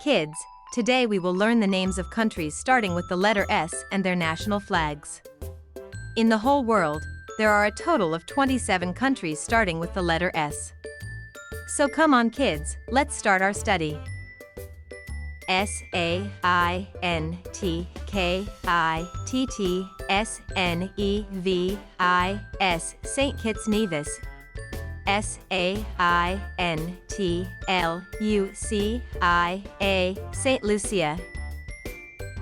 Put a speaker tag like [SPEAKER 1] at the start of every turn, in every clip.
[SPEAKER 1] Kids, today we will learn the names of countries starting with the letter S and their national flags. In the whole world, there are a total of 27 countries starting with the letter S. So come on kids, let's start our study. Saintkitt's, Saint Kitts Nevis. Saintlucia, Saint Lucia.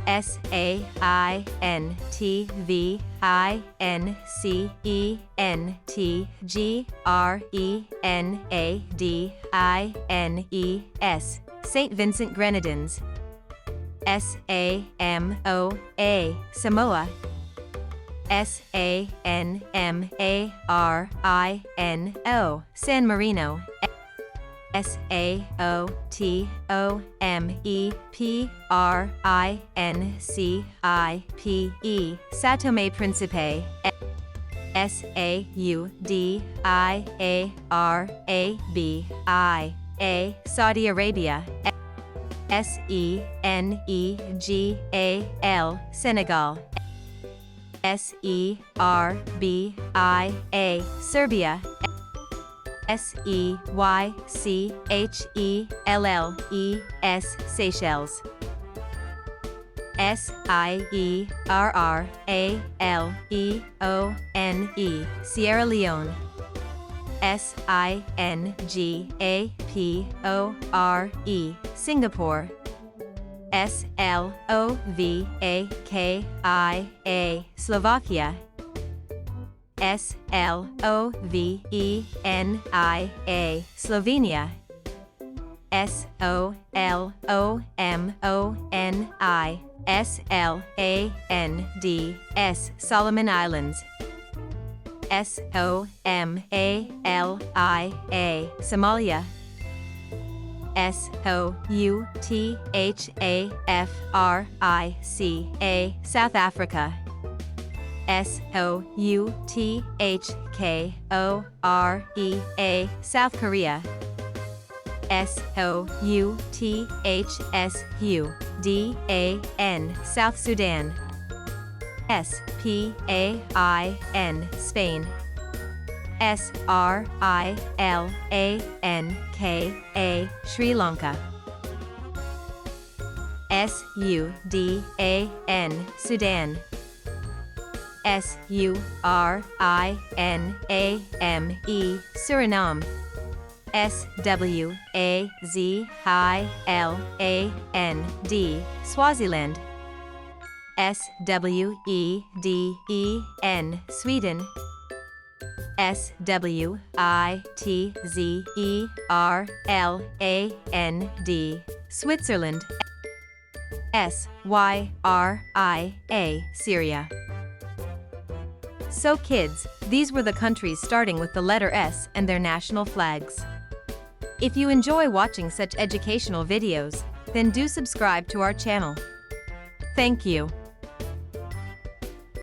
[SPEAKER 1] Saintvincentgrenadines, Saint Vincent Grenadines. Samoa, Samoa. Sanmarino, San Marino. Saotomeprincipe, Sao Tome Principe. Saudiarabi, Saudi Arabia. Senegal, Senegal. Serbia, Serbia. Seychelles, Seychelles. Sierraleone, Sierra Leone. Singapore, Singapore. Slovakia, Slovakia. Slovenia, Slovenia. Solomonians, Solomon Islands. Somalia. Southaffrica, South Africa. Southkorea, South Korea. South Sudan. Spain, Spain. Sri Lanka. Sudan, Sudan. Suriname. Swaziland. Sweden. Switzerland. Syria. So kids, these were the countries starting with the letter S and their national flags. If you enjoy watching such educational videos, then do subscribe to our channel. Thank you.